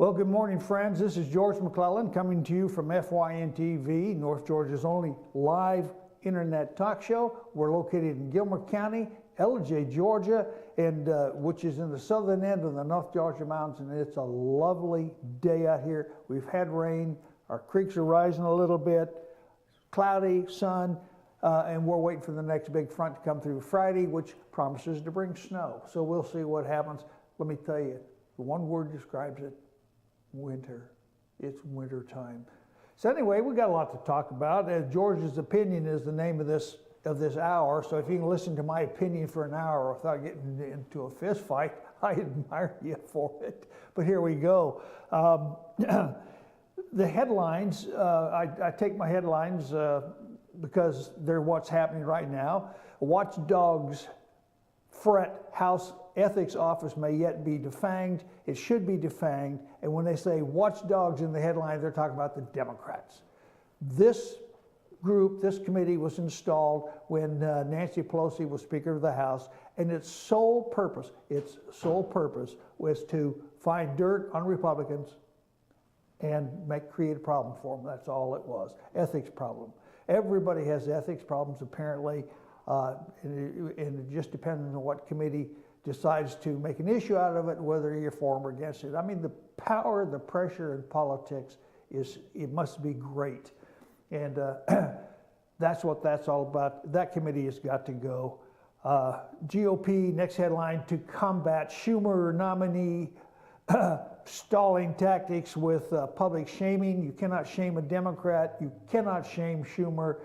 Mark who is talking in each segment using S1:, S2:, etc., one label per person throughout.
S1: Well, good morning, friends. This is George McClellan coming to you from FYN-TV, North Georgia's only live internet talk show. We're located in Gilmer County, Ellijay, Georgia, and which is in the southern end of the North Georgia Mountains, and it's a lovely day out here. We've had rain. Our creeks are rising a little bit. Cloudy, sun, and we're waiting for the next big front to come through Friday, which promises to bring snow. So we'll see what happens. Let me tell you, the one word describes it: winter. It's winter time. So anyway, we got a lot to talk about. George's Opinion is the name of this hour. So if you can listen to my opinion for an hour without getting into a fist fight, I admire you for it. But here we go. The headlines, I take my headlines because they're what's happening right now. Watchdogs fret House Ethics Office may yet be defanged. It should be defanged. And when they say watchdogs in the headline, they're talking about the Democrats. This group, this committee was installed when Nancy Pelosi was Speaker of the House, and its sole purpose was to find dirt on Republicans and create a problem for them. That's all it was. Ethics problem. Everybody has ethics problems apparently, and it just depends on what committee decides to make an issue out of it, whether you're for or against it. I mean, the power, the pressure in politics it must be great. And that's what that's all about. That committee has got to go. GOP, next headline, to combat Schumer nominee stalling tactics with public shaming. You cannot shame a Democrat. You cannot shame Schumer.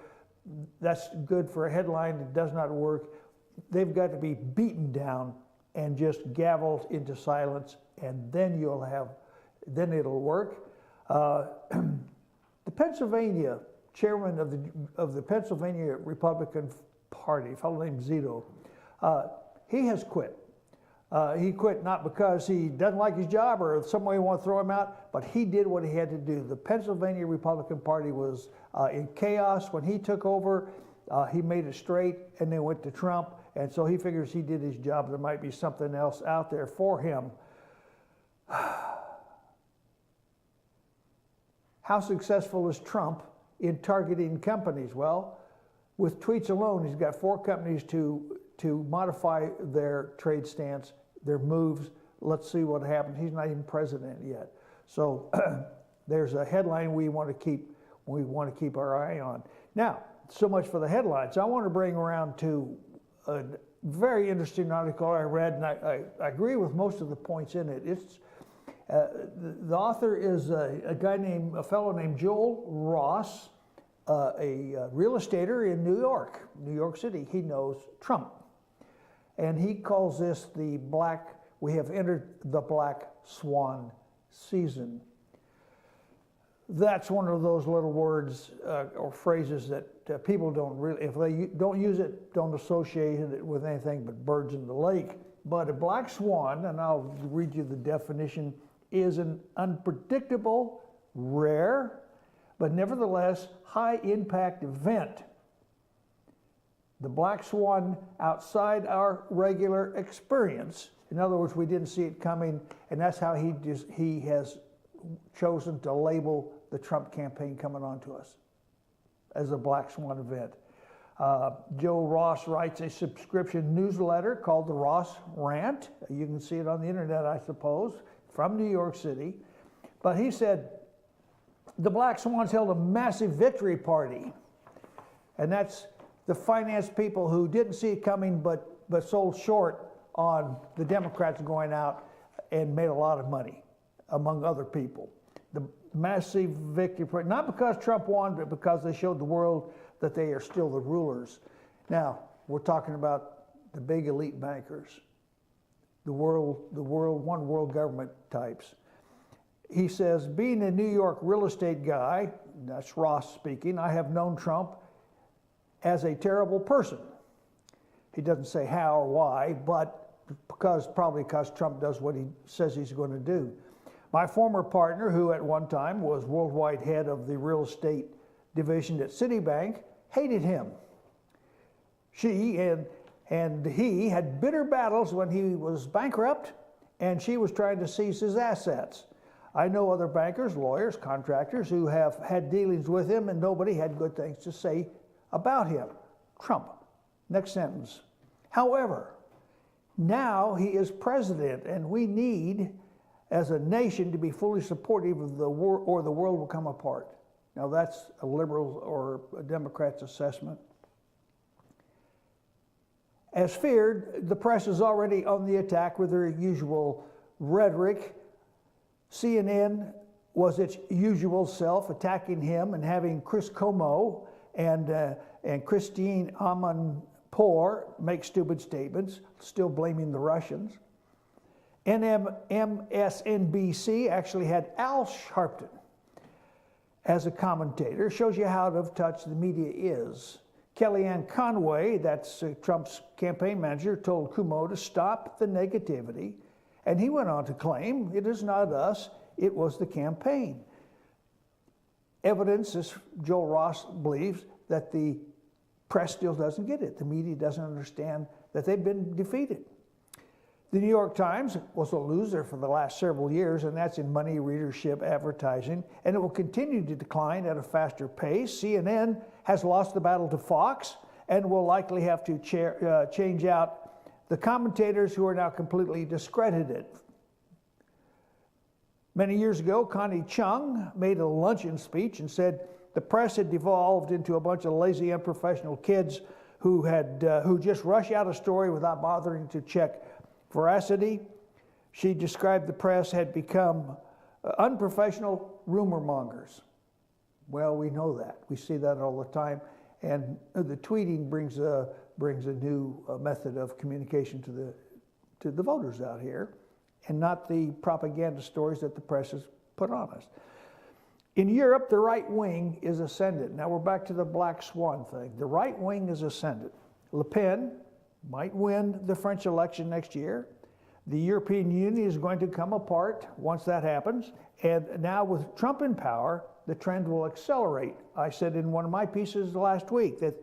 S1: That's good for a headline. It does not work. They've got to be beaten down and just gavelled into silence, and then it'll work. The Pennsylvania chairman of the Pennsylvania Republican Party, a fellow named Zito, he has quit. He quit not because he doesn't like his job or some way you want to throw him out, but he did what he had to do. The Pennsylvania Republican Party was in chaos when he took over. He made it straight, and they went to Trump, and so he figures he did his job. There might be something else out there for him. How successful is Trump in targeting companies? Well, with tweets alone, he's got 4 companies to modify their trade stance, their moves. Let's see what happens. He's not even president yet. So there's a headline we want to keep our eye on. Now, so much for the headlines. I want to bring around to a very interesting article I read, and I agree with most of the points in it. It's the author is a fellow named Joel Ross, a real estater in New York City. He knows Trump, and he calls this we have entered the black swan season. That's one of those little words or phrases that people don't really, if they don't use it, don't associate it with anything but birds in the lake. But a black swan, and I'll read you the definition, is an unpredictable, rare, but nevertheless high impact event. The black swan outside our regular experience. In other words, we didn't see it coming, and that's how he has chosen to label the Trump campaign coming on to us as a black swan event. Joe Ross writes a subscription newsletter called the Ross Rant. You can see it on the internet, I suppose, from New York City. But he said, the black swans held a massive victory party. And that's the finance people who didn't see it coming but sold short on the Democrats going out and made a lot of money, among other people. The massive victory party, not because Trump won, but because they showed the world that they are still the rulers. Now, we're talking about the big elite bankers, the one world government types. He says, being a New York real estate guy, that's Ross speaking, I have known Trump as a terrible person. He doesn't say how or why, but probably because Trump does what he says he's going to do. My former partner, who at one time was worldwide head of the real estate division at Citibank, hated him. She and he had bitter battles when he was bankrupt, and she was trying to seize his assets. I know other bankers, lawyers, contractors who have had dealings with him and nobody had good things to say about him. Trump. Next sentence. However, now he is president and we need, as a nation, to be fully supportive of the war or the world will come apart. Now that's a liberal or a Democrat's assessment. As feared, the press is already on the attack with their usual rhetoric. CNN was its usual self, attacking him and having Chris Cuomo and Christine Amanpour make stupid statements, still blaming the Russians. MSNBC actually had Al Sharpton as a commentator. Shows you how out of touch the media is. Kellyanne Conway, that's Trump's campaign manager, told Cuomo to stop the negativity. And he went on to claim, it is not us, it was the campaign. Evidence, as Joel Ross believes, that the press still doesn't get it. The media doesn't understand that they've been defeated. The New York Times was a loser for the last several years, and that's in money, readership, advertising, and it will continue to decline at a faster pace. CNN has lost the battle to Fox and will likely have to change out the commentators who are now completely discredited. Many years ago, Connie Chung made a luncheon speech and said the press had devolved into a bunch of lazy, unprofessional kids who just rush out a story without bothering to check veracity. She described the press had become unprofessional rumor mongers. Well, we know that. We see that all the time. And the tweeting brings a new method of communication to the voters out here, and not the propaganda stories that the press has put on us. In Europe, the right wing is ascendant. Now we're back to the black swan thing. The right wing is ascendant. Le Pen might win the French election next year. The European Union is going to come apart once that happens. And now with Trump in power, the trend will accelerate. I said in one of my pieces last week that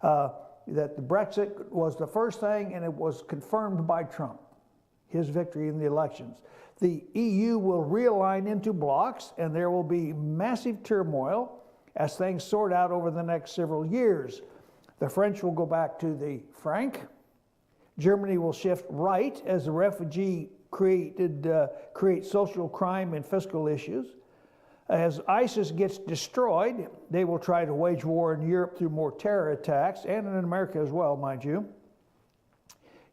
S1: the Brexit was the first thing, and it was confirmed by Trump, his victory in the elections. The EU will realign into blocs, and there will be massive turmoil as things sort out over the next several years. The French will go back to the franc. Germany will shift right as the refugee create social crime and fiscal issues. As ISIS gets destroyed, they will try to wage war in Europe through more terror attacks, and in America as well, mind you.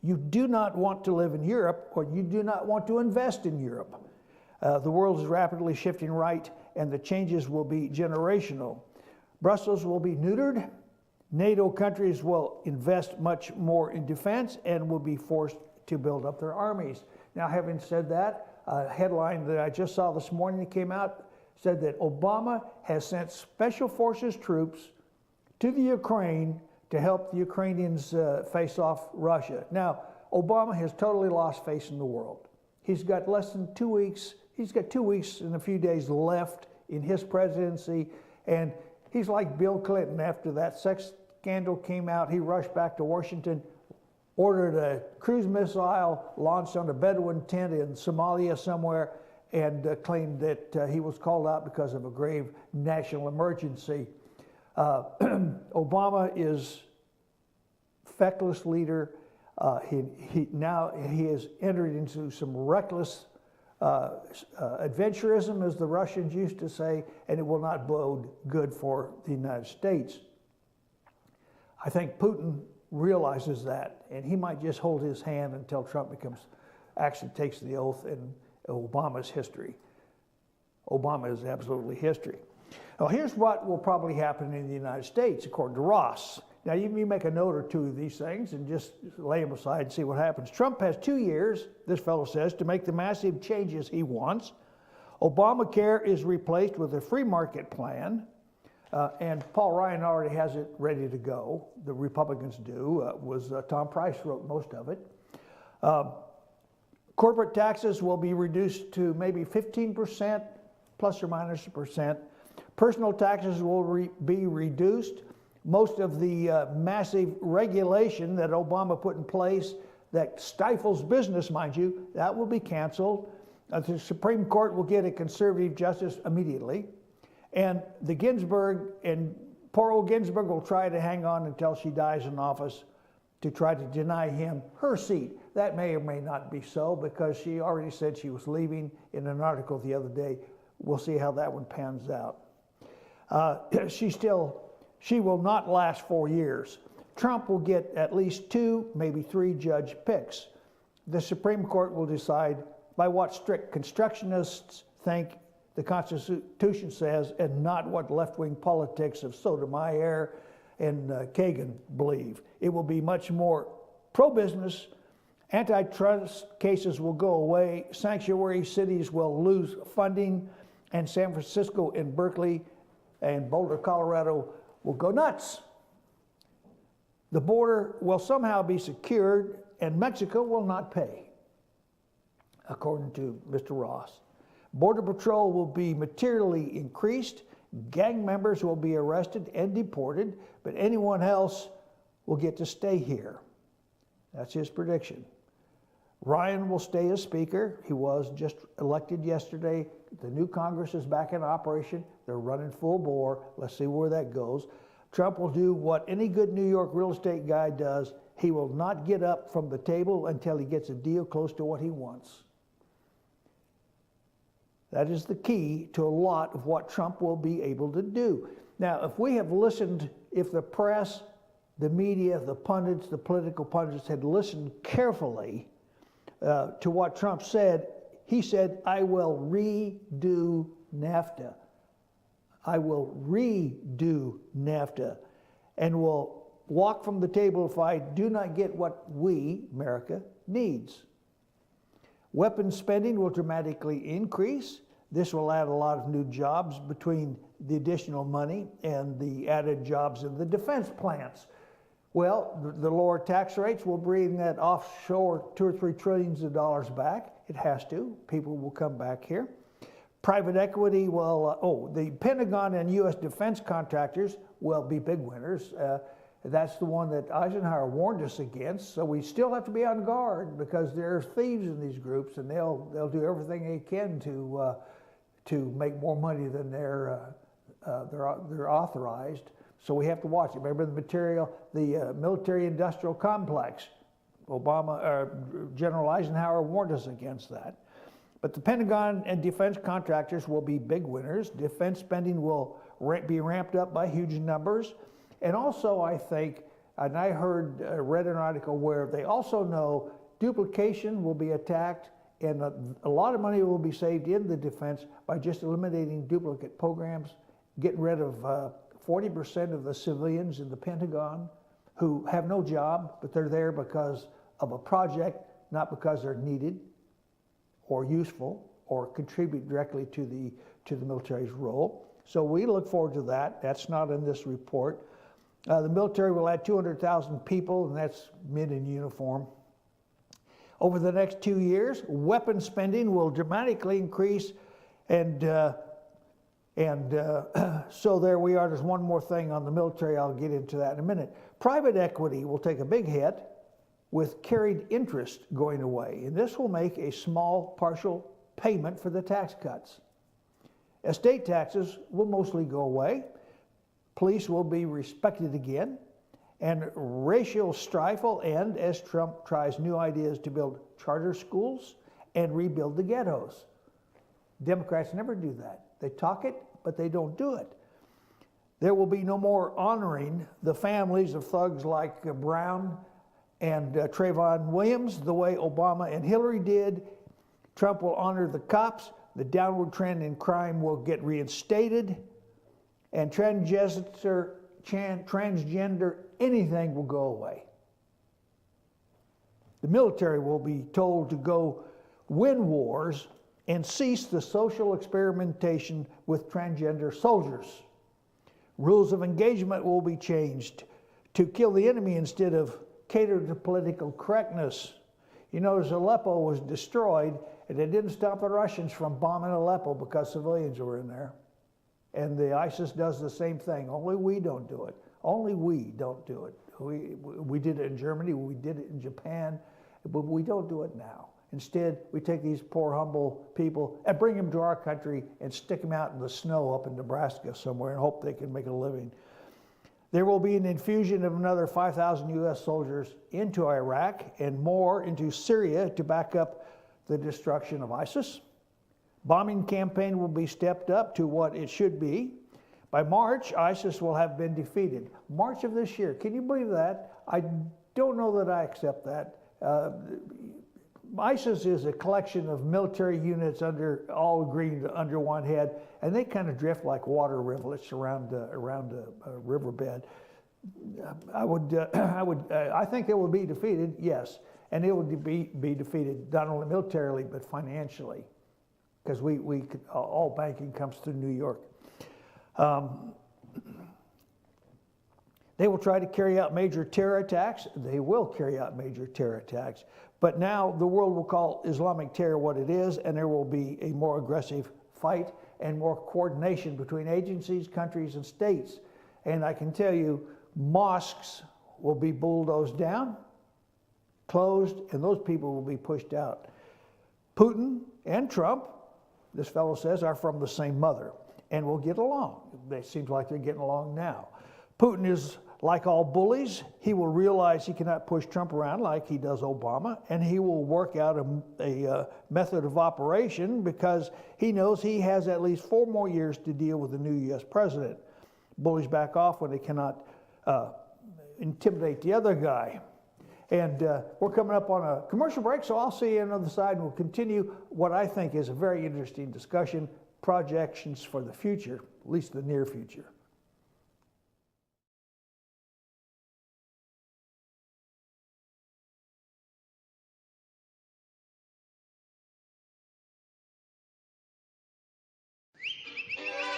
S1: You do not want to live in Europe, or you do not want to invest in Europe. The world is rapidly shifting right, and the changes will be generational. Brussels will be neutered. NATO countries will invest much more in defense and will be forced to build up their armies. Now, having said that, a headline that I just saw this morning that came out said that Obama has sent special forces troops to the Ukraine to help the Ukrainians face off Russia. Now, Obama has totally lost face in the world. He's got less than 2 weeks. He's got 2 weeks and a few days left in his presidency, and he's like Bill Clinton. After that sex scandal came out, he rushed back to Washington, ordered a cruise missile launched on a Bedouin tent in Somalia somewhere, and claimed that he was called out because of a grave national emergency. Obama is feckless leader. He has entered into some reckless adventurism, as the Russians used to say, and it will not bode good for the United States. I think Putin realizes that, and he might just hold his hand until Trump actually takes the oath, and Obama's history. Obama is absolutely history. Now, here's what will probably happen in the United States, according to Ross. Now, you make a note or two of these things and just lay them aside and see what happens. Trump has 2 years, this fellow says, to make the massive changes he wants. Obamacare is replaced with a free market plan, and Paul Ryan already has it ready to go. The Republicans do. Tom Price wrote most of it. Corporate taxes will be reduced to maybe 15%, plus or minus a percent. Personal taxes will be reduced. Most of the massive regulation that Obama put in place that stifles business, mind you, that will be canceled. The Supreme Court will get a conservative justice immediately, and the Ginsburg, and poor old Ginsburg will try to hang on until she dies in office to try to deny him her seat. That may or may not be so, because she already said she was leaving in an article the other day. We'll see how that one pans out. She will not last 4 years. Trump will get at least 2, maybe 3 judge picks. The Supreme Court will decide by what strict constructionists think the Constitution says, and not what left-wing politics of Sotomayor and Kagan believe. It will be much more pro-business. Antitrust cases will go away. Sanctuary cities will lose funding, and San Francisco and Berkeley and Boulder, Colorado will go nuts. The border will somehow be secured, and Mexico will not pay, according to Mr. Ross. Border Patrol will be materially increased. Gang members will be arrested and deported, but anyone else will get to stay here. That's his prediction. Ryan will stay as Speaker. He was just elected yesterday. The new Congress is back in operation. They're running full bore. Let's see where that goes. Trump will do what any good New York real estate guy does. He will not get up from the table until he gets a deal close to what he wants. That is the key to a lot of what Trump will be able to do. Now, if we have listened, if the press, the media, the pundits, the political pundits had listened carefully to what Trump said, he said, I will redo NAFTA. I will redo NAFTA and will walk from the table if I do not get what we, America, needs. Weapons spending will dramatically increase. This will add a lot of new jobs between the additional money and the added jobs in the defense plants. Well, the lower tax rates will bring that offshore $2 or $3 trillion back. It has to. People will come back here. Private equity will, the Pentagon and U.S. defense contractors will be big winners. That's the one that Eisenhower warned us against. So we still have to be on guard, because there are thieves in these groups, and they'll do everything they can to make more money than they're authorized. So we have to watch it. Remember the military-industrial complex. General Eisenhower warned us against that. But the Pentagon and defense contractors will be big winners. Defense spending will be ramped up by huge numbers. And also, I think, and I read an article where they also know duplication will be attacked, and a lot of money will be saved in the defense by just eliminating duplicate programs, getting rid of 40% of the civilians in the Pentagon who have no job, but they're there because of a project, not because they're needed or useful or contribute directly to the military's role. So we look forward to that. That's not in this report. The military will add 200,000 people, and that's men in uniform. Over the next 2 years, weapons spending will dramatically increase, and so there we are. There's one more thing on the military. I'll get into that in a minute. Private equity will take a big hit, with carried interest going away, and this will make a small partial payment for the tax cuts. Estate taxes will mostly go away. Police will be respected again, and racial strife will end as Trump tries new ideas to build charter schools and rebuild the ghettos. Democrats never do that. They talk it, but they don't do it. There will be no more honoring the families of thugs like Brown and Trayvon Williams the way Obama and Hillary did. Trump will honor the cops. The downward trend in crime will get reinstated, and transgender anything will go away. The military will be told to go win wars and cease the social experimentation with transgender soldiers. Rules of engagement will be changed to kill the enemy instead of cater to political correctness. You notice Aleppo was destroyed, and they didn't stop the Russians from bombing Aleppo because civilians were in there. And the ISIS does the same thing, only we don't do it. Only we don't do it. We did it in Germany, we did it in Japan, but we don't do it now. Instead, we take these poor, humble people and bring them to our country and stick them out in the snow up in Nebraska somewhere and hope they can make a living. There will be an infusion of another 5,000 U.S. soldiers into Iraq and more into Syria to back up the destruction of ISIS. Bombing campaign will be stepped up to what it should be. By March, ISIS will have been defeated. March of this year. Can you believe that? I don't know that I accept that. ISIS is a collection of military units all agreeing under one head, and they kind of drift like water rivulets around a riverbed. I think they will be defeated, yes, and they will be defeated not only militarily but financially, because all banking comes through New York. They will try to carry out major terror attacks. They will carry out major terror attacks. But now the world will call Islamic terror what it is, and there will be a more aggressive fight and more coordination between agencies, countries, and states. And I can tell you, mosques will be bulldozed down, closed, and those people will be pushed out. Putin and Trump, this fellow says, are from the same mother and will get along. It seems like they're getting along now. Putin is like all bullies. He will realize he cannot push Trump around like he does Obama, and he will work out a method of operation because he knows he has at least 4 more years to deal with the new U.S. president. Bullies back off when they cannot intimidate the other guy. And we're coming up on a commercial break, so I'll see you on the other side, and we'll continue what I think is a very interesting discussion, projections for the future, at least the near future.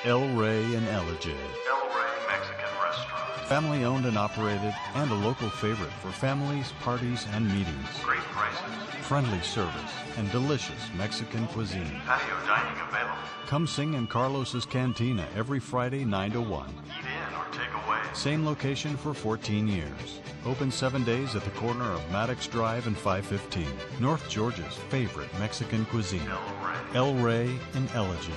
S2: El Rey and Ellijay.
S3: El Rey Mexican Restaurant.
S2: Family owned and operated, and a local favorite for families, parties, and meetings.
S3: Great prices.
S2: Friendly service and delicious Mexican cuisine.
S3: Patio dining available.
S2: Come sing in Carlos's Cantina every Friday 9 to 1.
S3: Eat in or take away.
S2: Same location for 14 years. Open 7 days at the corner of Maddox Drive and 515. North Georgia's favorite Mexican cuisine. El Rey and Ellijay.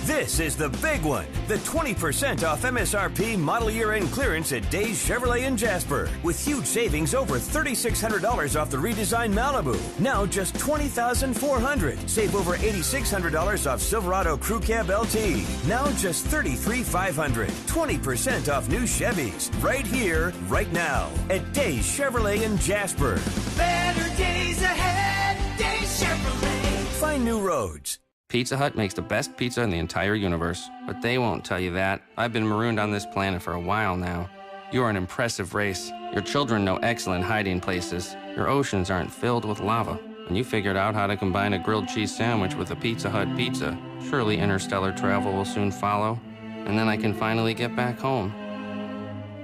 S4: This is the big one, the 20% off MSRP model year-end clearance at Days Chevrolet in Jasper, with huge savings over $3,600 off the redesigned Malibu. Now just $20,400. Save over $8,600 off Silverado Crew Cab LT. Now just $33,500. 20% off new Chevys. Right here, right now, at Days Chevrolet in Jasper.
S5: Better days ahead, Days Chevrolet.
S4: Find new roads.
S6: Pizza Hut makes the best pizza in the entire universe, but they won't tell you that. I've been marooned on this planet for a while now. You are an impressive race. Your children know excellent hiding places. Your oceans aren't filled with lava. And you figured out how to combine a grilled cheese sandwich with a Pizza Hut pizza. Surely interstellar travel will soon follow, and then I can finally get back home.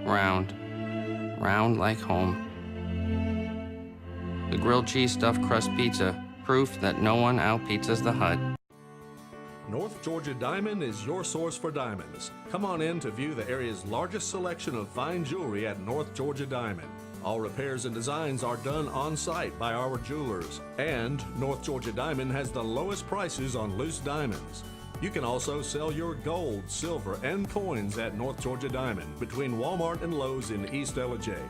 S6: Round. Round like home. The grilled cheese stuffed crust pizza, proof that no one out-pizzas the Hut.
S7: North Georgia Diamond is your source for diamonds. Come on in to view the area's largest selection of fine jewelry at North Georgia Diamond. All repairs and designs are done on site by our jewelers. And North Georgia Diamond has the lowest prices on loose diamonds. You can also sell your gold, silver, and coins at North Georgia Diamond between Walmart and Lowe's in East Ellijay.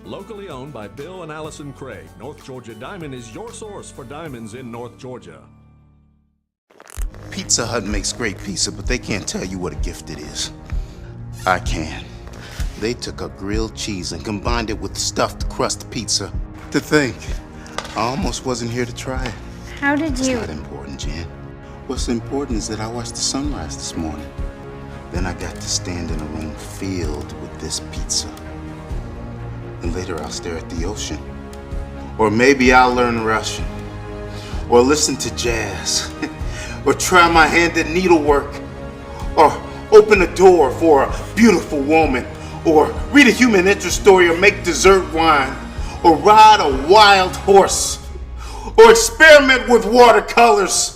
S7: Locally owned by Bill and Allison Craig, North Georgia Diamond is your source for diamonds in North Georgia.
S8: Pizza Hut makes great pizza, but they can't tell you what a gift it is. I can. They took a grilled cheese and combined it with stuffed crust pizza. To think, I almost wasn't here to try it.
S9: How did you?
S8: It's not important, Jan. What's important is that I watched the sunrise this morning. Then I got to stand in a room filled with this pizza. And later I'll stare at the ocean. Or maybe I'll learn Russian. Or listen to jazz. Or try my hand at needlework. Or open a door for a beautiful woman. Or read a human interest story or make dessert wine. Or ride a wild horse. Or experiment with watercolors.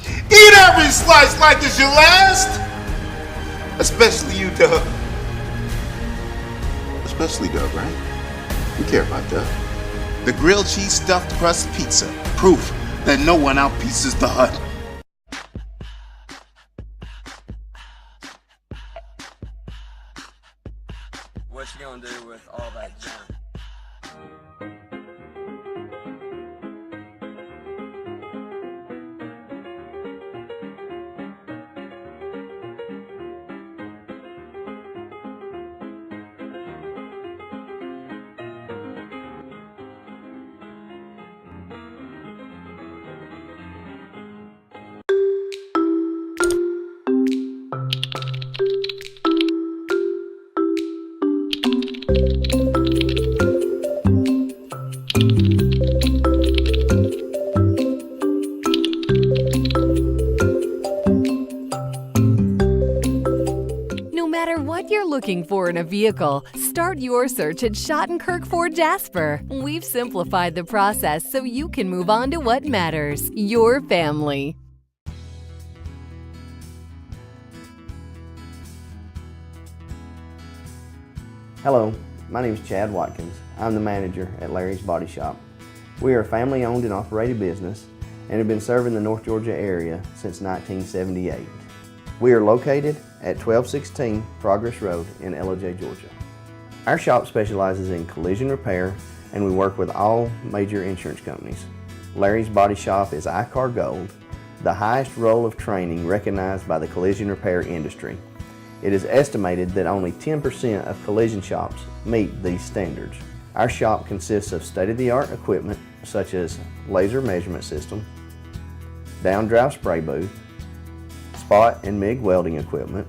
S8: Eat every slice like it's your last. Especially you, Doug. Especially Doug, right? You care about Doug. The grilled cheese stuffed crust pizza. Proof that no one outpizzas the Hut.
S6: What you gonna do with all that junk?
S9: No matter what you're looking for in a vehicle, start your search at Schottenkirk Ford Jasper. We've simplified the process so you can move on to what matters, your family.
S10: Hello, my name is Chad Watkins. I'm the manager at Larry's Body Shop. We are a family-owned and operated business and have been serving the North Georgia area since 1978. We are located at 1216 Progress Road in LOJ, Georgia. Our shop specializes in collision repair and we work with all major insurance companies. Larry's Body Shop is ICAR Gold, the highest role of training recognized by the collision repair industry. It is estimated that only 10% of collision shops meet these standards. Our shop consists of state-of-the-art equipment such as laser measurement system, down-drive spray booth, spot and MIG welding equipment.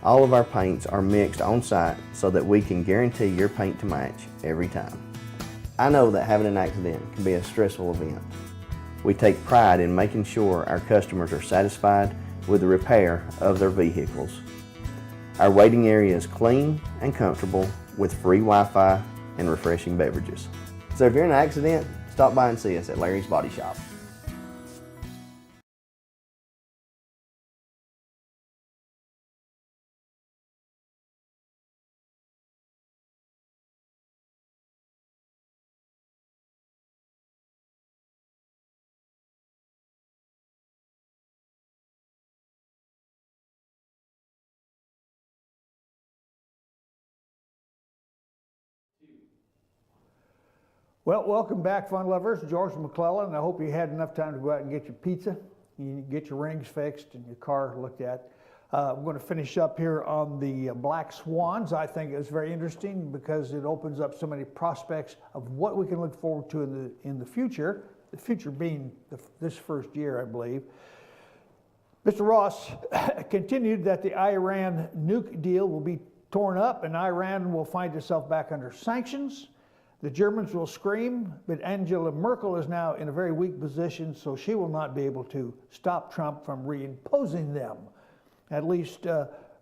S10: All of our paints are mixed on site so that we can guarantee your paint to match every time. I know that having an accident can be a stressful event. We take pride in making sure our customers are satisfied with the repair of their vehicles. Our waiting area is clean and comfortable with free Wi-Fi and refreshing beverages. So if you're in an accident, stop by and see us at Larry's Body Shop.
S1: Well, welcome back, fun lovers. George McClellan. I hope you had enough time to go out and get your pizza, you get your rings fixed, and your car looked at. I'm going to finish up here on the Black Swans. I think it's very interesting because it opens up so many prospects of what we can look forward to in the future. The future being this first year, I believe. Mr. Ross continued that the Iran nuke deal will be torn up and Iran will find itself back under sanctions. The Germans will scream, but Angela Merkel is now in a very weak position, so she will not be able to stop Trump from reimposing them, at least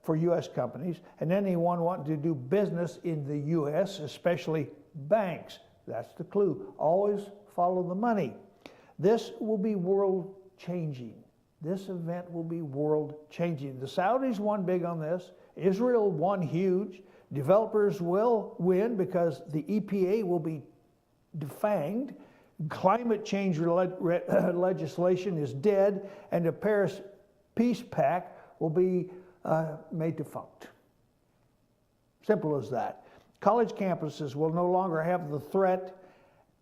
S1: for U.S. companies. And anyone wanting to do business in the U.S., especially banks, that's the clue. Always follow the money. This will be world-changing. This event will be world-changing. The Saudis won big on this. Israel won huge. Developers will win because the EPA will be defanged. Climate change legislation is dead, and the Paris Peace Pact will be made defunct. Simple as that. College campuses will no longer have the threat,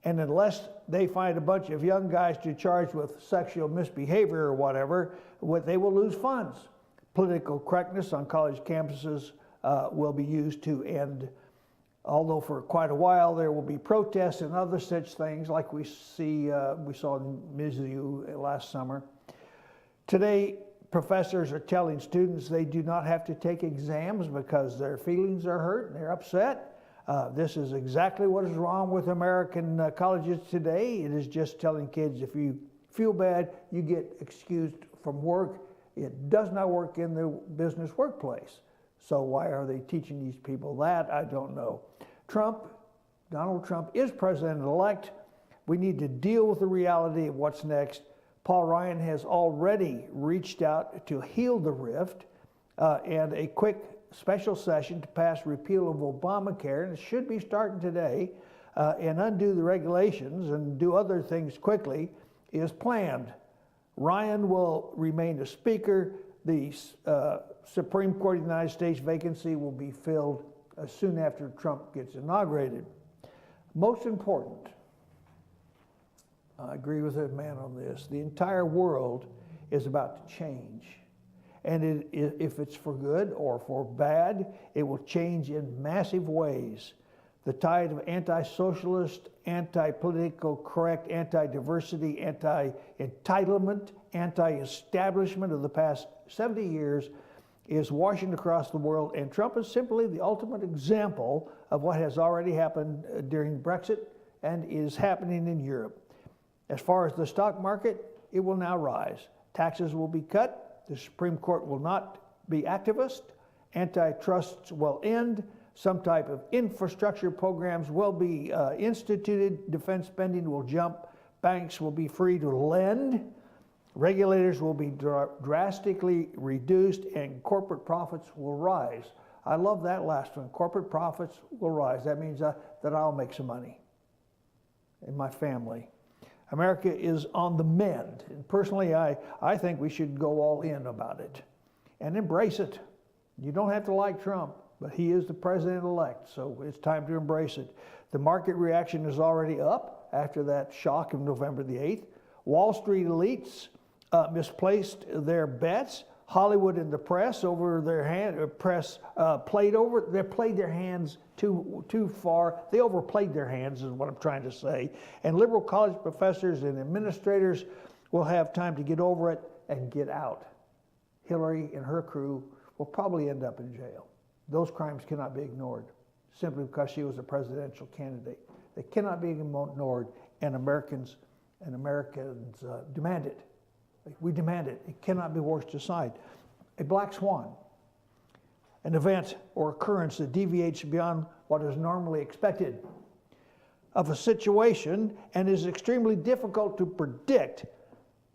S1: and unless they find a bunch of young guys to charge with sexual misbehavior or whatever, they will lose funds. Political correctness on college campuses will be used to end, although for quite a while there will be protests and other such things like we saw in Mizzou last summer. Today, professors are telling students they do not have to take exams because their feelings are hurt and they're upset. This is exactly what is wrong with American colleges today. It is just telling kids if you feel bad, you get excused from work. It does not work in the business workplace. So why are they teaching these people that? I don't know. Donald Trump is president-elect. We need to deal with the reality of what's next. Paul Ryan has already reached out to heal the rift, and a quick special session to pass repeal of Obamacare, and it should be starting today, and undo the regulations and do other things quickly is planned. Ryan will remain the Speaker. The Supreme Court of the United States vacancy will be filled soon after Trump gets inaugurated. Most important, I agree with the man on this, the entire world is about to change. And if it's for good or for bad, it will change in massive ways. The tide of anti-socialist, anti-political correct, anti-diversity, anti-entitlement, anti-establishment of the past 70 years is washing across the world, and Trump is simply the ultimate example of what has already happened during Brexit and is happening in Europe. As far as the stock market, it will now rise. Taxes will be cut. The Supreme Court will not be activist. Antitrust will end. Some type of infrastructure programs will be instituted. Defense spending will jump. Banks will be free to lend. Regulators will be drastically reduced, and corporate profits will rise. I love that last one. Corporate profits will rise. That means that I'll make some money and my family. America is on the mend. And personally, I think we should go all in about it and embrace it. You don't have to like Trump, but he is the president-elect, so it's time to embrace it. The market reaction is already up after that shock of November the 8th. Wall Street elites misplaced their bets. Hollywood and the press over their they played their hands too far. They overplayed their hands is what I'm trying to say. And liberal college professors and administrators will have time to get over it and get out. Hillary and her crew will probably end up in jail. Those crimes cannot be ignored simply because she was a presidential candidate. They cannot be ignored, and Americans demand it. We demand it. It cannot be washed aside. A black swan, an event or occurrence that deviates beyond what is normally expected of a situation and is extremely difficult to predict.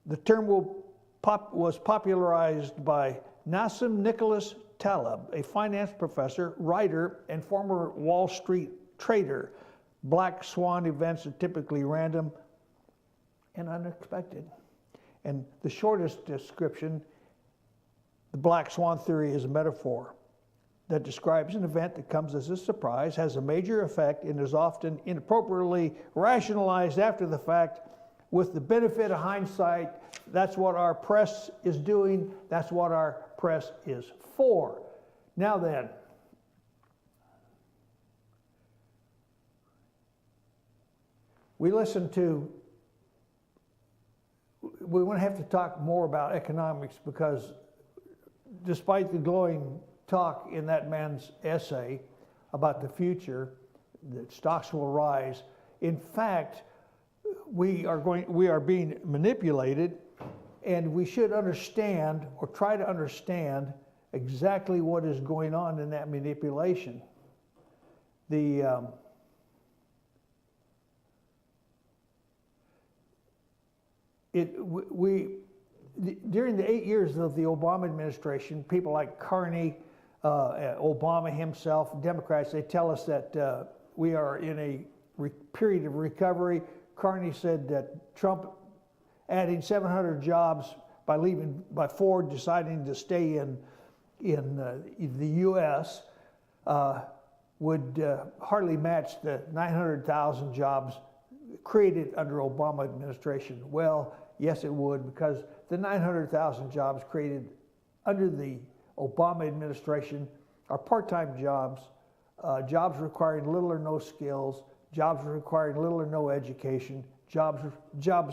S1: The term was popularized by Nassim Nicholas Taleb, a finance professor, writer, and former Wall Street trader. Black swan events are typically random and unexpected. And the shortest description, the black swan theory, is a metaphor that describes an event that comes as a surprise, has a major effect, and is often inappropriately rationalized after the fact. With the benefit of hindsight, that's what our press is doing. That's what our press is for. Now then, we want to have to talk more about economics, because despite the glowing talk in that man's essay about the future, that stocks will rise, in fact, we are being manipulated, and we should understand or try to understand exactly what is going on in that manipulation. During the 8 years of the Obama administration, people like Carney, Obama himself, Democrats, they tell us that we are in a period of recovery. Carney said that Trump adding 700 jobs by Ford deciding to stay in the U.S. Would hardly match the 900,000 jobs created under Obama administration. Well, yes, it would, because the 900,000 jobs created under the Obama administration are part-time jobs, jobs requiring little or no skills, jobs requiring little or no education, jobs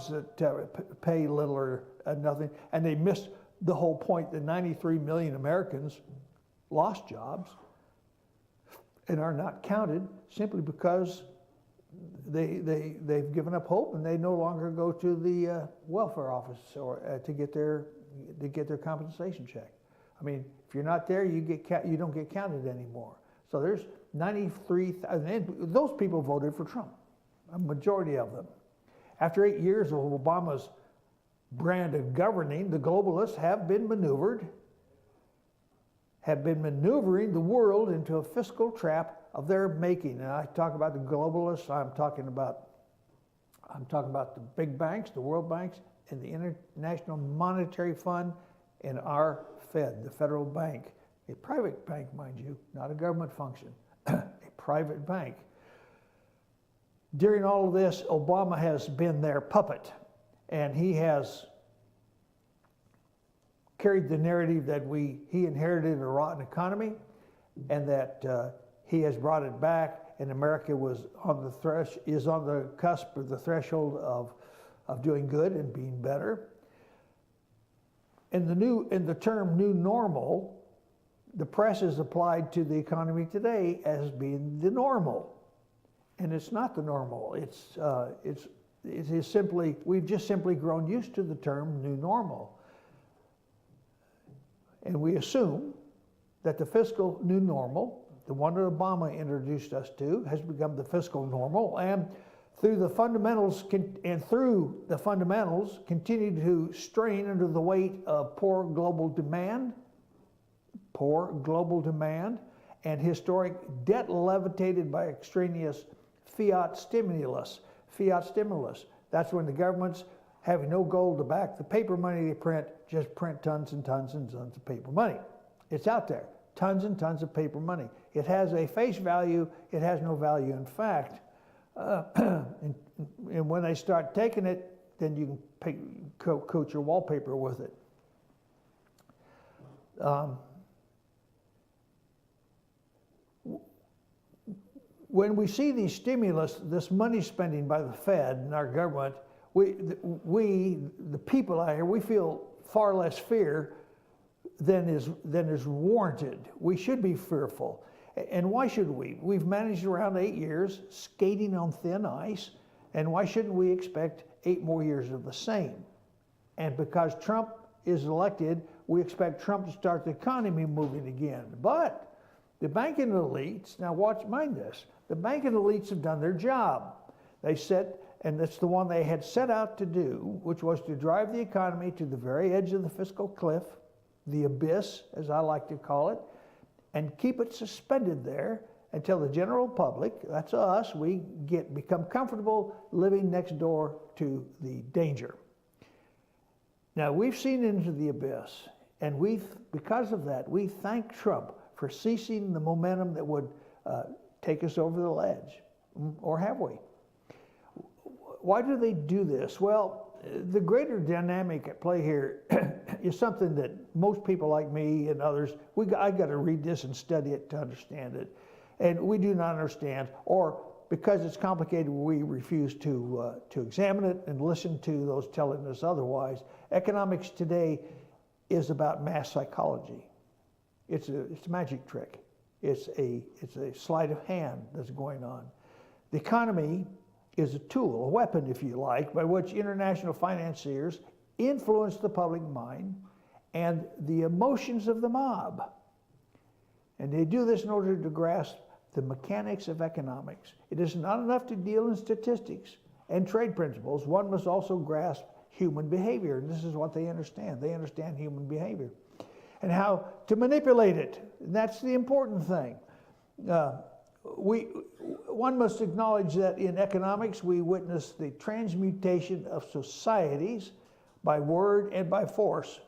S1: that pay little or nothing, and they missed the whole point that 93 million Americans lost jobs and are not counted simply because they've given up hope and they no longer go to the welfare office or to get their compensation check. I mean, if you're not there, you don't get counted anymore. So there's 93,000, and those people voted for Trump, a majority of them. After 8 years of Obama's brand of governing, the globalists have been maneuvering the world into a fiscal trap their making. And I talk about the globalists. I'm talking about the big banks, the world banks, and the International Monetary Fund, and our Fed, the federal bank, a private bank, mind you, not a government function, a private bank. During all of this, Obama has been their puppet, and he has carried the narrative that he inherited a rotten economy, and that he has brought it back, and America is on the cusp or the threshold of doing good and being better. In the term new normal, the press is applied to the economy today as being the normal, and it's not the normal. It is simply, we've just simply grown used to the term new normal, and we assume that the fiscal new normal, the one that Obama introduced us to, has become the fiscal normal, and through the fundamentals continue to strain under the weight of poor global demand, and historic debt levitated by extraneous fiat stimulus. That's when the governments, having no gold to back the paper money they print, just print tons and tons and tons of paper money. It's out there, tons and tons of paper money. It has a face value, it has no value in fact. And when they start taking it, then you can coat your wallpaper with it. When we see these stimulus, this money spending by the Fed and our government, we the people out here, we feel far less fear than is warranted. We should be fearful. And why should we? We've managed around 8 years skating on thin ice, and why shouldn't we expect 8 more years of the same? And because Trump is elected, we expect Trump to start the economy moving again. But the banking elites, now mind this, the banking elites have done their job. They said, and that's the one they had set out to do, which was to drive the economy to the very edge of the fiscal cliff, the abyss, as I like to call it, and keep it suspended there until the general public, that's us, we become comfortable living next door to the danger. Now, we've seen into the abyss, and because of that, we thank Trump for ceasing the momentum that would take us over the ledge. Or have we? Why do they do this? Well, the greater dynamic at play here is something that most people like me and others, I got to read this and study it to understand it. And we do not understand, or because it's complicated, we refuse to examine it and listen to those telling us otherwise. Economics today is about mass psychology. It's a magic trick. It's a sleight of hand that's going on. The economy is a tool, a weapon, if you like, by which international financiers influence the public mind and the emotions of the mob. And they do this in order to grasp the mechanics of economics. It is not enough to deal in statistics and trade principles. One must also grasp human behavior, and this is what they understand. They understand human behavior and how to manipulate it. And that's the important thing. One must acknowledge that in economics we witness the transmutation of societies by word and by force,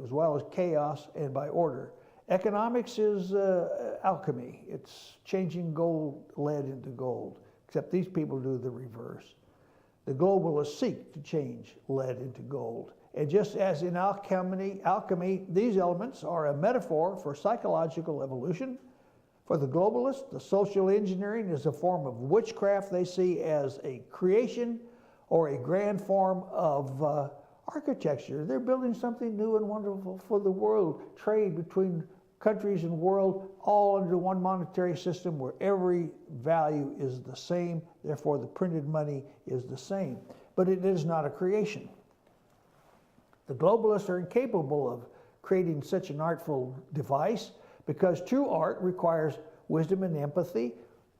S1: as well as chaos and by order. Economics is alchemy. It's changing lead into gold, except these people do the reverse. The globalists seek to change lead into gold. And just as in alchemy, these elements are a metaphor for psychological evolution. For the globalists, the social engineering is a form of witchcraft they see as a creation or a grand form of architecture. They're building something new and wonderful for the world. Trade between countries and world all under one monetary system where every value is the same, therefore the printed money is the same. But it is not a creation. The globalists are incapable of creating such an artful device because true art requires wisdom and empathy,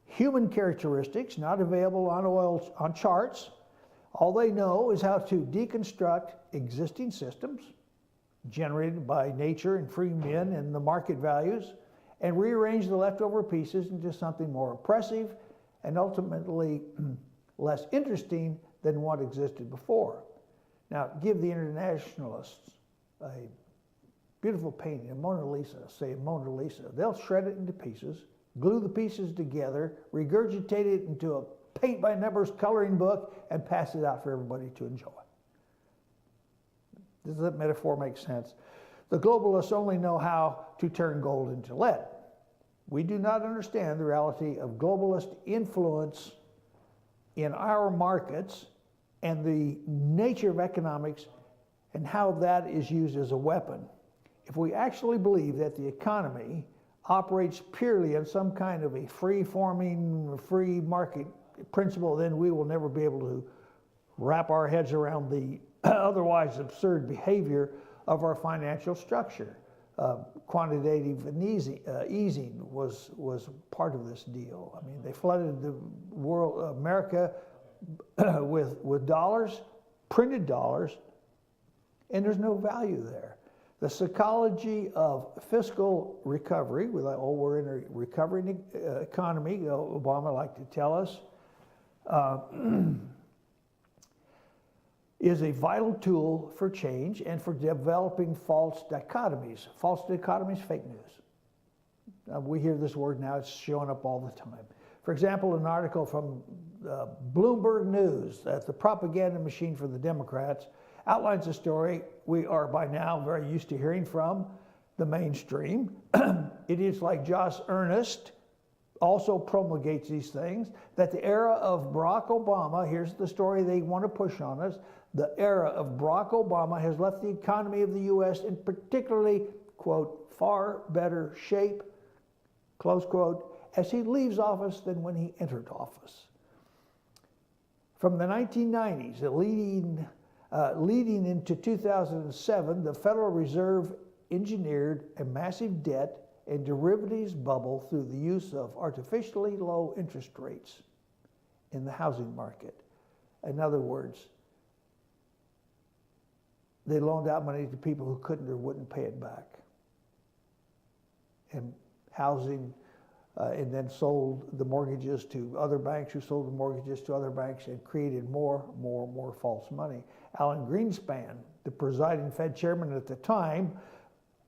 S1: human characteristics not available on charts. All they know is how to deconstruct existing systems generated by nature and free men and the market values, and rearrange the leftover pieces into something more oppressive and ultimately less interesting than what existed before. Now, give the internationalists a beautiful painting, a Mona Lisa, say a Mona Lisa. They'll shred it into pieces, glue the pieces together, regurgitate it into a paint-by-numbers coloring book, and pass it out for everybody to enjoy. Does that metaphor make sense? The globalists only know how to turn gold into lead. We do not understand the reality of globalist influence in our markets and the nature of economics and how that is used as a weapon. If we actually believe that the economy operates purely on some kind of a free-forming, free market principle, then we will never be able to wrap our heads around the otherwise absurd behavior of our financial structure. Quantitative easing was part of this deal. I mean, they flooded the world, America, with dollars, printed dollars, and there's no value there. The psychology of fiscal recovery, we're in a recovering economy, Obama liked to tell us, is a vital tool for change and for developing false dichotomies. False dichotomies, fake news. We hear this word now, it's showing up all the time. For example, an article from Bloomberg News, that's the propaganda machine for the Democrats, outlines a story we are by now very used to hearing from the mainstream. Idiots like Josh Earnest also promulgates these things, that the era of Barack Obama, here's the story they want to push on us, the era of Barack Obama has left the economy of the U.S. in particularly, quote, far better shape, close quote, as he leaves office than when he entered office. From the 1990s, leading into 2007, the Federal Reserve engineered a massive debt and derivatives bubble through the use of artificially low interest rates in the housing market. In other words, they loaned out money to people who couldn't or wouldn't pay it back. And housing, and then sold the mortgages to other banks who sold the mortgages to other banks and created more false money. Alan Greenspan, the presiding Fed chairman at the time,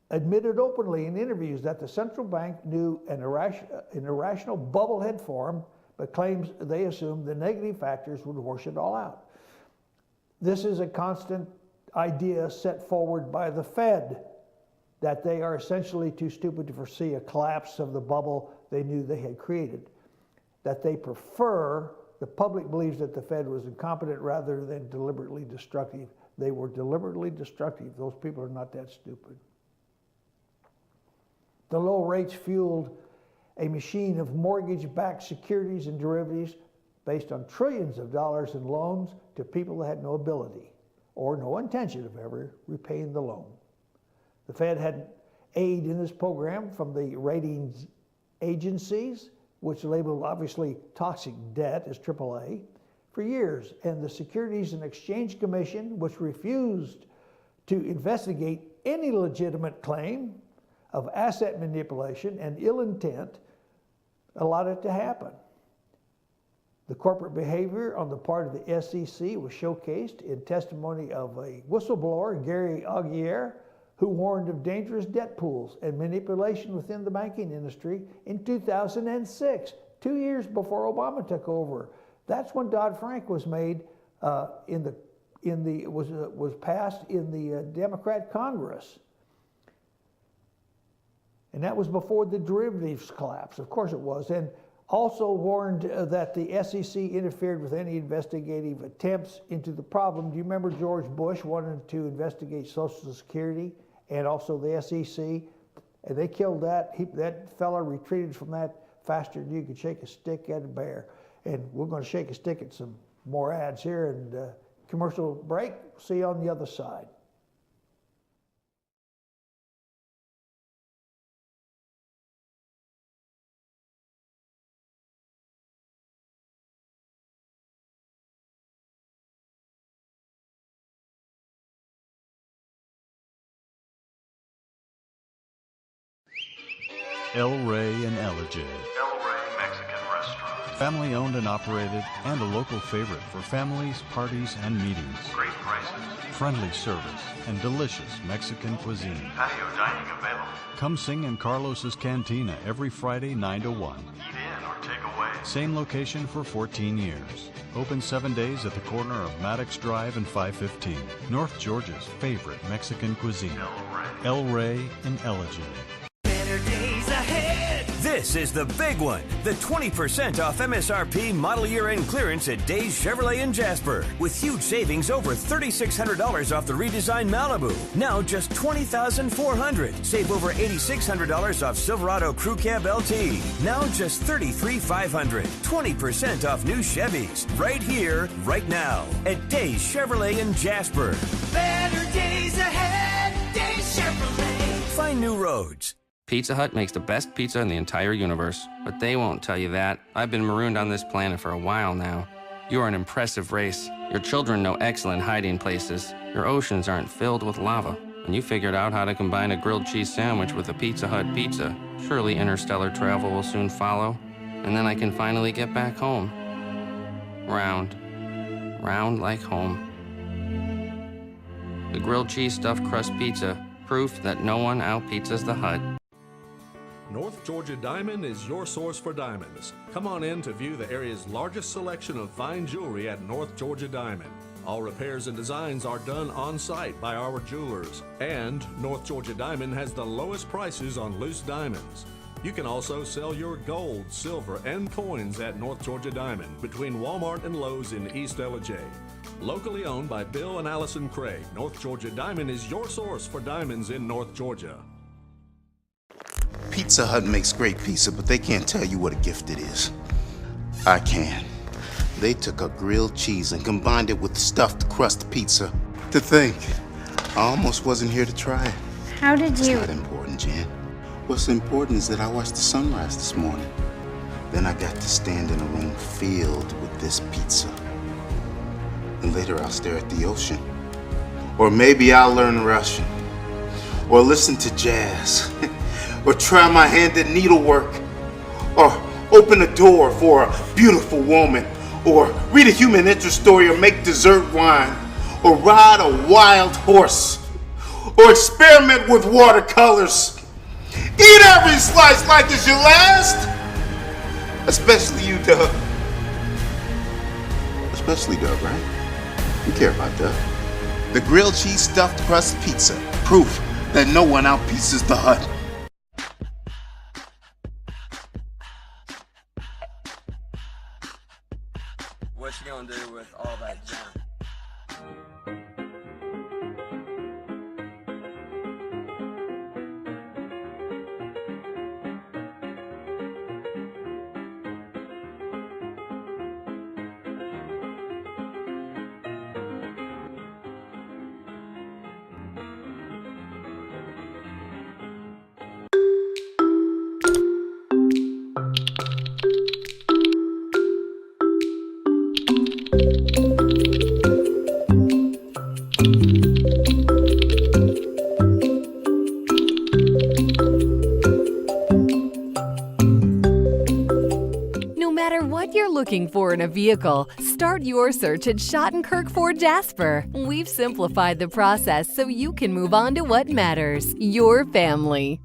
S1: admitted openly in interviews that the central bank knew an irrational bubble had formed, but claims they assumed the negative factors would wash it all out. This is a constant idea set forward by the Fed, that they are essentially too stupid to foresee a collapse of the bubble they knew they had created. That they prefer, the public believes that the Fed was incompetent rather than deliberately destructive. They were deliberately destructive. Those people are not that stupid. The low rates fueled a machine of mortgage-backed securities and derivatives based on trillions of dollars in loans to people that had no ability or no intention of ever repaying the loan. The Fed had aid in this program from the ratings agencies, which labeled obviously toxic debt as AAA, for years, and the Securities and Exchange Commission, which refused to investigate any legitimate claim of asset manipulation and ill intent, allowed it to happen. The corporate behavior on the part of the SEC was showcased in testimony of a whistleblower, Gary Aguirre, who warned of dangerous debt pools and manipulation within the banking industry in 2006, 2 years before Obama took over. That's when Dodd-Frank was made, was passed in the Democrat Congress. And that was before the derivatives collapse. Of course it was. And also warned that the SEC interfered with any investigative attempts into the problem. Do you remember George Bush wanted to investigate Social Security and also the SEC? And they killed that. That fella retreated from that faster than you could shake a stick at a bear. And we're going to shake a stick at some more ads here and commercial break. See you on the other side.
S2: El Rey in Ellijay.
S3: El Rey Mexican Restaurant.
S2: Family owned and operated and a local favorite for families, parties, and meetings.
S3: Great prices.
S2: Friendly service and delicious Mexican cuisine.
S3: Patio dining available.
S2: Come sing in Carlos's Cantina every Friday 9 to 1.
S3: Eat in or take away.
S2: Same location for 14 years. Open 7 days at the corner of Maddox Drive and 515. North Georgia's favorite Mexican cuisine. El Rey in Ellijay.
S5: Better days ahead.
S4: This is the big one, the 20% off MSRP model year end clearance at Days Chevrolet in Jasper, with huge savings over $3,600 off the redesigned Malibu. Now just $20,400. Save over $8,600 off Silverado Crew Cab LT. Now just $33,500. 20% off new Chevys. Right here, right now, at Days Chevrolet in Jasper.
S5: Better days ahead. Days Chevrolet.
S4: Find new roads.
S6: Pizza Hut makes the best pizza in the entire universe, but they won't tell you that. I've been marooned on this planet for a while now. You are an impressive race. Your children know excellent hiding places. Your oceans aren't filled with lava. And you figured out how to combine a grilled cheese sandwich with a Pizza Hut pizza. Surely interstellar travel will soon follow. And then I can finally get back home. Round. Round like home. The grilled cheese stuffed crust pizza. Proof that no one out-pizzas the Hut.
S7: North Georgia Diamond is your source for diamonds. Come on in to view the area's largest selection of fine jewelry at North Georgia Diamond. All repairs and designs are done on site by our jewelers. And North Georgia Diamond has the lowest prices on loose diamonds. You can also sell your gold, silver, and coins at North Georgia Diamond between Walmart and Lowe's in East Ellijay. Locally owned by Bill and Allison Craig, North Georgia Diamond is your source for diamonds in North Georgia.
S8: Pizza Hut makes great pizza, but they can't tell you what a gift it is. I can. They took a grilled cheese and combined it with stuffed crust pizza. To think, I almost wasn't here to try it.
S11: How did you?
S8: It's not important, Jan. What's important is that I watched the sunrise this morning. Then I got to stand in a room filled with this pizza. And later I'll stare at the ocean. Or maybe I'll learn Russian. Or listen to jazz. Or try my hand at needlework. Or open a door for a beautiful woman. Or read a human interest story or make dessert wine. Or ride a wild horse. Or experiment with watercolors. Eat every slice like it's your last. Especially you, Doug. Especially Doug, right? You care about Doug. The grilled cheese stuffed crust pizza. Proof that no one out-pizzas the Hut.
S6: What you gonna do with all that junk?
S9: Looking for in a vehicle? Start your search at Schottenkirk Ford Jasper. We've simplified the process so you can move on to what matters, your family.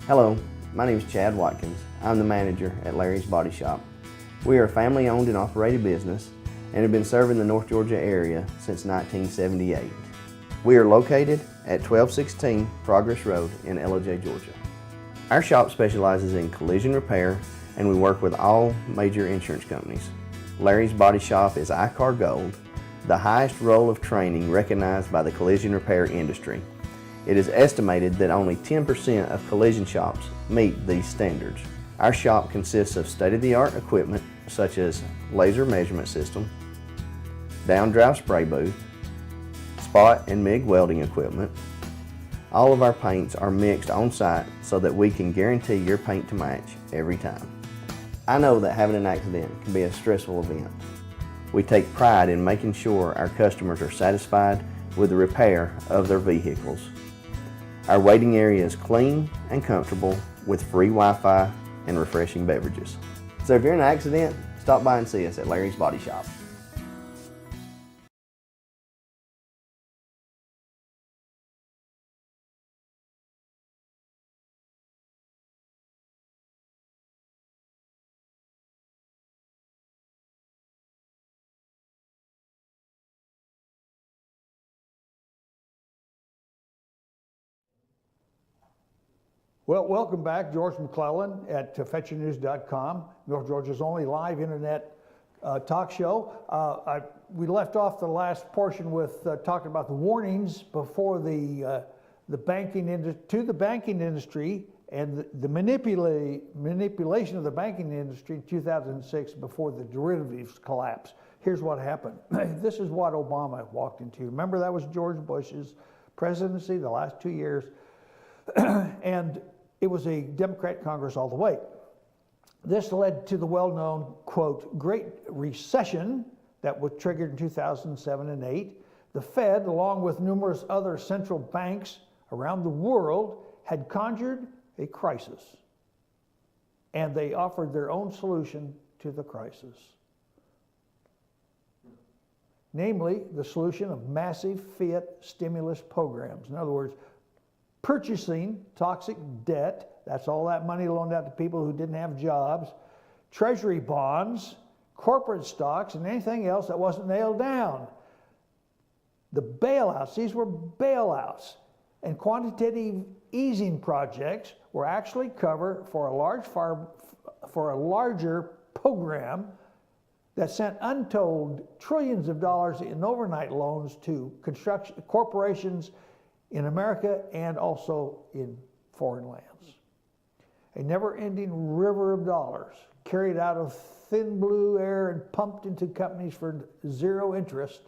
S10: Hello, my name is Chad Watkins. I'm the manager at Larry's Body Shop. We are a family-owned and operated business and have been serving the North Georgia area since 1978. We are located at 1216 Progress Road in Ellijay, Georgia. Our shop specializes in collision repair and we work with all major insurance companies. Larry's Body Shop is ICAR Gold, the highest role of training recognized by the collision repair industry. It is estimated that only 10% of collision shops meet these standards. Our shop consists of state-of-the-art equipment such as laser measurement system, down-drive spray booth, spot and MIG welding equipment. All of our paints are mixed on site so that we can guarantee your paint to match every time. I know that having an accident can be a stressful event. We take pride in making sure our customers are satisfied with the repair of their vehicles. Our waiting area is clean and comfortable with free Wi-Fi and refreshing beverages. So if you're in an accident, stop by and see us at Larry's Body Shop.
S1: Well, welcome back. George McClellan at FetcherNews.com, North Georgia's only live internet talk show. We left off the last portion with talking about the warnings before the banking industry and the manipulation of the banking industry in 2006 before the derivatives collapse. Here's what happened. This is what Obama walked into. Remember, that was George Bush's presidency the last 2 years. And it was a Democrat Congress all the way. This led to the well-known, quote, Great Recession that was triggered in 2007 and 8. The Fed, along with numerous other central banks around the world, had conjured a crisis. And they offered their own solution to the crisis. Namely, the solution of massive fiat stimulus programs. In other words, purchasing toxic debt, that's all that money loaned out to people who didn't have jobs, treasury bonds, corporate stocks, and anything else that wasn't nailed down. The bailouts, these were bailouts, and quantitative easing projects were actually covered for a larger program that sent untold trillions of dollars in overnight loans to construction corporations in America and also in foreign lands. A never-ending river of dollars carried out of thin blue air and pumped into companies for zero interest.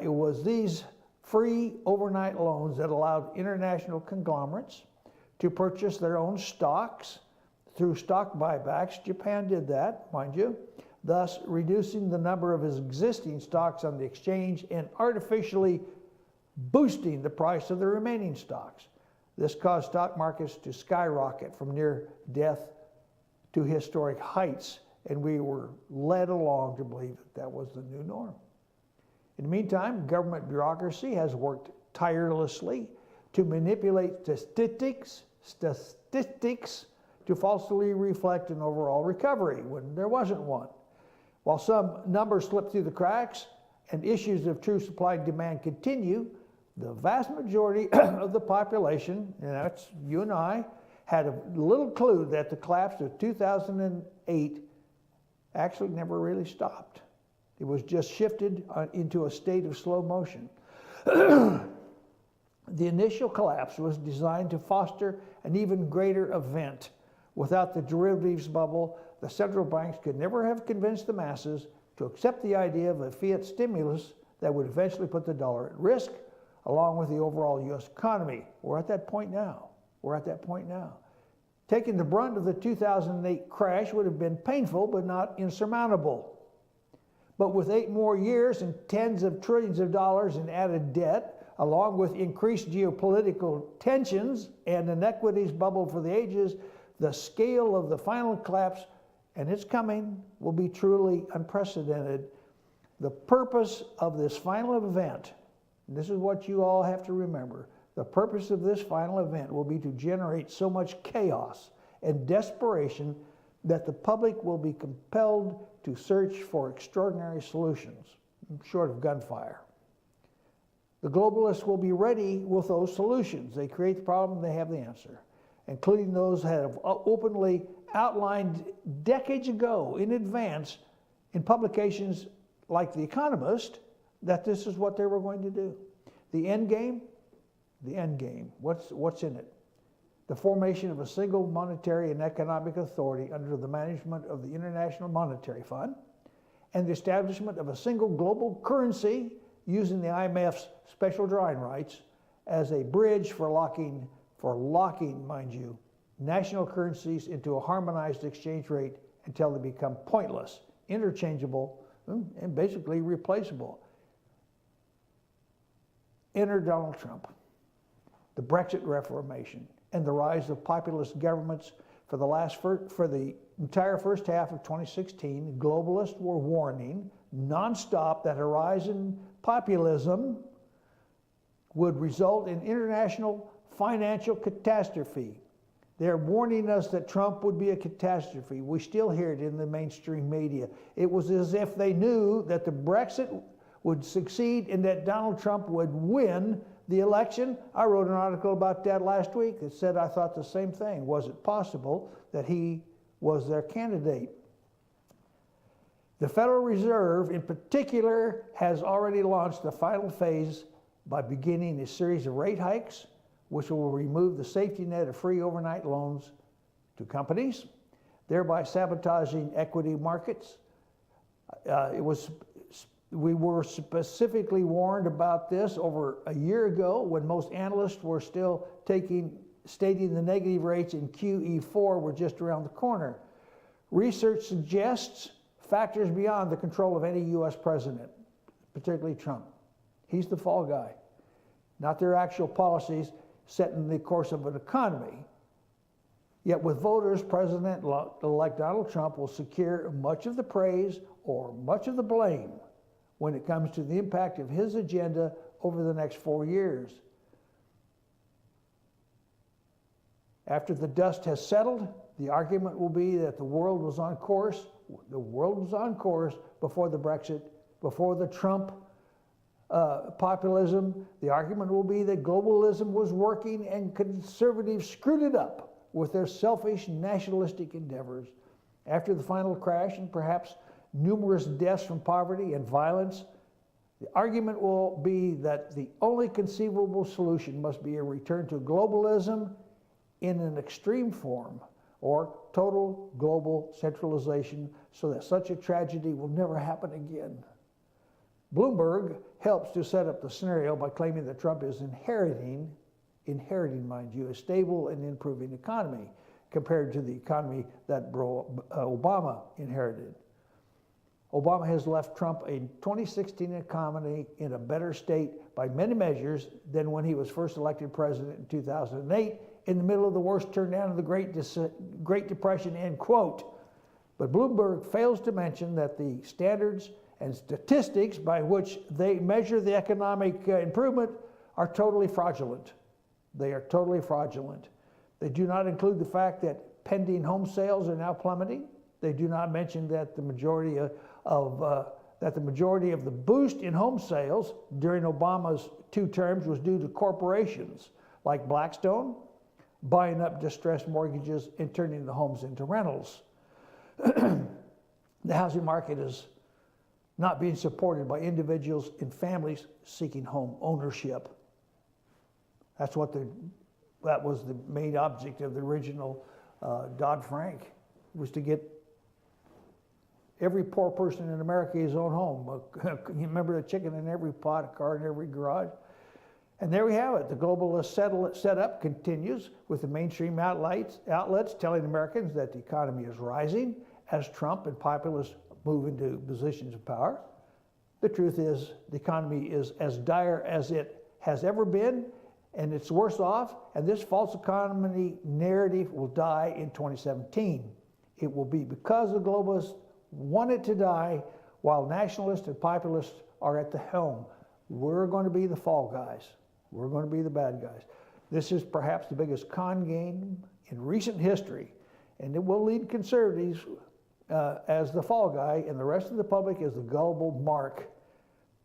S1: It was these free overnight loans that allowed international conglomerates to purchase their own stocks through stock buybacks. Japan did that, mind you, thus reducing the number of his existing stocks on the exchange and artificially boosting the price of the remaining stocks. This caused stock markets to skyrocket from near death to historic heights, and we were led along to believe that that was the new norm. In the meantime, government bureaucracy has worked tirelessly to manipulate statistics to falsely reflect an overall recovery when there wasn't one. While some numbers slip through the cracks and issues of true supply and demand continue, the vast majority of the population, and that's you and I, had a little clue that the collapse of 2008 actually never really stopped. It was just shifted into a state of slow motion. The initial collapse was designed to foster an even greater event. Without the derivatives bubble, the central banks could never have convinced the masses to accept the idea of a fiat stimulus that would eventually put the dollar at risk, along with the overall U.S. economy. We're at that point now. Taking the brunt of the 2008 crash would have been painful, but not insurmountable. But with 8 more years and tens of trillions of dollars in added debt, along with increased geopolitical tensions and inequities bubbled for the ages, the scale of the final collapse, and it's coming, will be truly unprecedented. The purpose of this final event, and this is what you all have to remember, the purpose of this final event will be to generate so much chaos and desperation that the public will be compelled to search for extraordinary solutions, short of gunfire. The globalists will be ready with those solutions. They create the problem, they have the answer, including those that have openly outlined decades ago in advance in publications like The Economist that this is what they were going to do. The end game, what's in it? The formation of a single monetary and economic authority under the management of the International Monetary Fund, and the establishment of a single global currency using the IMF's special drawing rights as a bridge for locking, mind you, national currencies into a harmonized exchange rate until they become pointless, interchangeable, and basically replaceable. enter Donald Trump, the Brexit reformation, and the rise of populist governments for the entire first half of 2016, globalists were warning nonstop that a rise in populism would result in international financial catastrophe. They're warning us that Trump would be a catastrophe. We still hear it in the mainstream media. It was as if they knew that the Brexit would succeed and that Donald Trump would win the election. I wrote an article about that last week that said I thought the same thing. Was it possible that he was their candidate? The Federal Reserve, in particular, has already launched the final phase by beginning a series of rate hikes, which will remove the safety net of free overnight loans to companies, thereby sabotaging equity markets. We were specifically warned about this over a year ago when most analysts were still stating the negative rates in QE4 were just around the corner. Research suggests factors beyond the control of any U.S. president, particularly Trump. He's the fall guy, not their actual policies setting the course of an economy. Yet with voters, President-elect Donald Trump will secure much of the praise or much of the blame when it comes to the impact of his agenda over the next 4 years. After the dust has settled, the argument will be that the world was on course. The world was on course before the Brexit, before the Trump populism. The argument will be that globalism was working and conservatives screwed it up with their selfish nationalistic endeavors. After the final crash and perhaps numerous deaths from poverty and violence, the argument will be that the only conceivable solution must be a return to globalism in an extreme form, or total global centralization, so that such a tragedy will never happen again. Bloomberg helps to set up the scenario by claiming that Trump is inheriting, mind you, a stable and improving economy compared to the economy that Obama inherited. Obama has left Trump a 2016 economy in a better state by many measures than when he was first elected president in 2008, in the middle of the worst turndown of the Great Depression, end quote. But Bloomberg fails to mention that the standards and statistics by which they measure the economic improvement are totally fraudulent. They are totally fraudulent. They do not include the fact that pending home sales are now plummeting. They do not mention that the majority of the boost in home sales during Obama's 2 terms was due to corporations like Blackstone buying up distressed mortgages and turning the homes into rentals. The housing market is not being supported by individuals and families seeking home ownership. That was the main object of the original Dodd-Frank, was to get every poor person in America his own home. You remember the chicken in every pot, a car in every garage? And there we have it. The globalist setup continues with the mainstream outlets telling Americans that the economy is rising as Trump and populists move into positions of power. The truth is the economy is as dire as it has ever been, and it's worse off, and this false economy narrative will die in 2017. It will be because the globalists want it to die while nationalists and populists are at the helm. We're going to be the fall guys. We're going to be the bad guys. This is perhaps the biggest con game in recent history, and it will lead conservatives as the fall guy and the rest of the public as the gullible mark.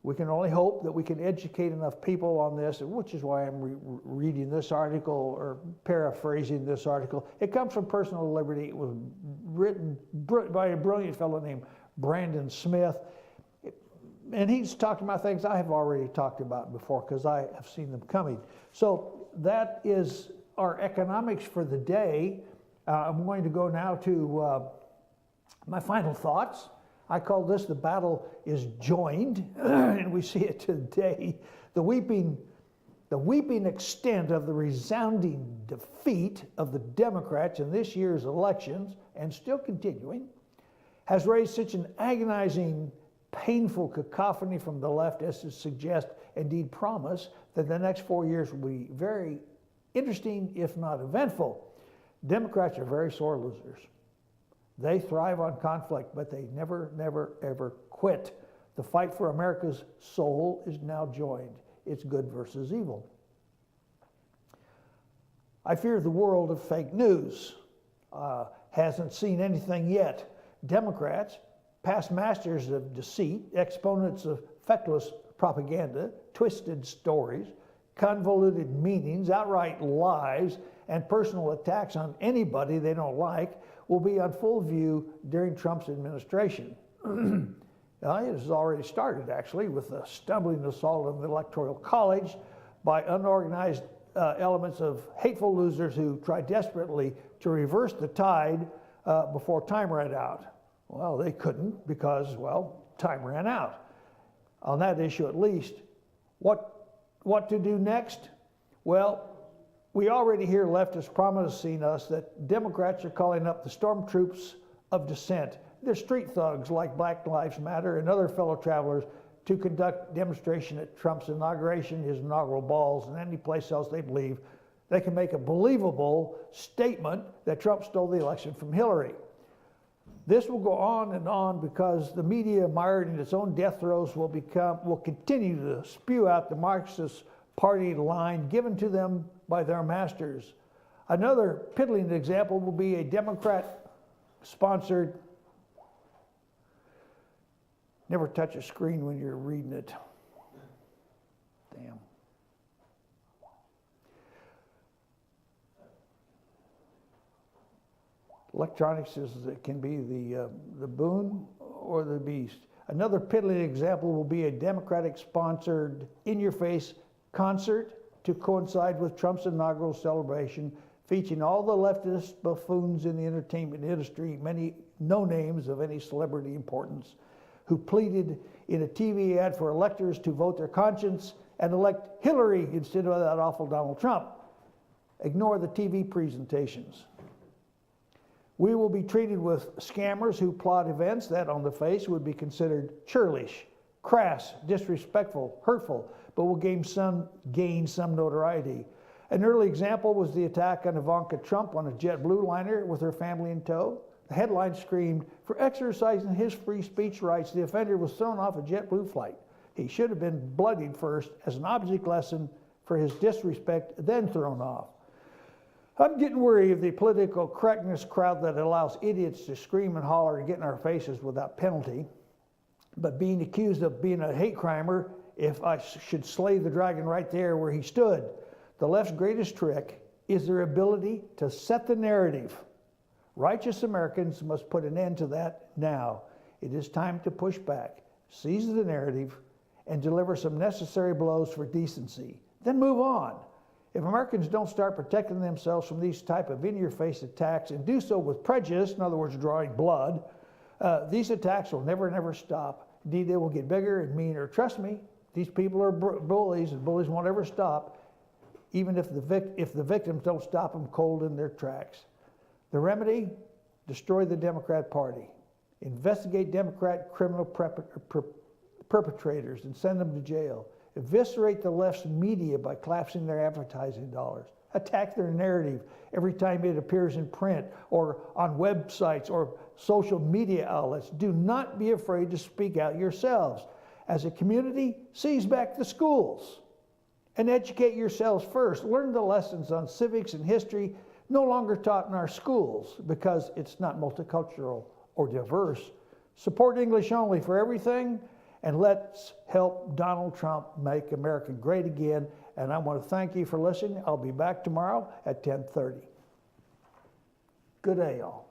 S1: We can only hope that we can educate enough people on this, which is why I'm reading this article or paraphrasing this article. It comes from Personal Liberty. It was written by a brilliant fellow named Brandon Smith. And he's talking about things I have already talked about before because I have seen them coming. So that is our economics for the day. I'm going to go now to my final thoughts. I call this "The Battle is Joined," and we see it today. The weeping extent of the resounding defeat of the Democrats in this year's elections, and still continuing, has raised such an agonizing painful cacophony from the left as to suggest, indeed promise, that the next 4 years will be very interesting, if not eventful. Democrats are very sore losers. They thrive on conflict, but they never, never, ever quit. The fight for America's soul is now joined. It's good versus evil. I fear the world of fake news hasn't seen anything yet. Democrats, past masters of deceit, exponents of feckless propaganda, twisted stories, convoluted meanings, outright lies, and personal attacks on anybody they don't like, will be on full view during Trump's administration. It has already started, actually, with a stumbling assault on the Electoral College by unorganized elements of hateful losers who try desperately to reverse the tide before time ran out. Well, they couldn't because, well, time ran out. On that issue, at least. What to do next? Well, we already hear leftists promising us that Democrats are calling up the stormtroops of dissent. They're street thugs like Black Lives Matter and other fellow travelers to conduct demonstration at Trump's inauguration, his inaugural balls, and any place else they believe they can make a believable statement that Trump stole the election from Hillary. This will go on and on because the media, mired in its own death throes, will continue to spew out the Marxist party line given to them by their masters. Another piddling example will be a Democrat-sponsored. Never touch a screen when you're reading it. Damn. Electronics can be the boon or the beast. Another piddling example will be a Democratic-sponsored, in-your-face concert to coincide with Trump's inaugural celebration, featuring all the leftist buffoons in the entertainment industry, many no names of any celebrity importance, who pleaded in a TV ad for electors to vote their conscience and elect Hillary instead of that awful Donald Trump. Ignore the TV presentations. We will be treated with scammers who plot events that on the face would be considered churlish, crass, disrespectful, hurtful, but will gain some notoriety. An early example was the attack on Ivanka Trump on a JetBlue liner with her family in tow. The headline screamed, "For exercising his free speech rights, the offender was thrown off a JetBlue flight. He should have been bloodied first as an object lesson for his disrespect, then thrown off." I'm getting weary of the political correctness crowd that allows idiots to scream and holler and get in our faces without penalty. But being accused of being a hate crimer, if I should slay the dragon right there where he stood. The left's greatest trick is their ability to set the narrative. Righteous Americans must put an end to that now. It is time to push back, seize the narrative, and deliver some necessary blows for decency. Then move on. If Americans don't start protecting themselves from these type of in-your-face attacks and do so with prejudice, in other words, drawing blood, these attacks will never stop. Indeed, they will get bigger and meaner. Trust me, these people are bullies, and bullies won't ever stop, even if the victims don't stop them cold in their tracks. The remedy? Destroy the Democrat Party. Investigate Democrat criminal perpetrators and send them to jail. Eviscerate the left's media by collapsing their advertising dollars. Attack their narrative every time it appears in print or on websites or social media outlets. Do not be afraid to speak out yourselves. As a community, seize back the schools and educate yourselves first. Learn the lessons on civics and history no longer taught in our schools because it's not multicultural or diverse. Support English only for everything, and let's help Donald Trump make America great again. And I want to thank you for listening. I'll be back tomorrow at 10:30. Good day, y'all.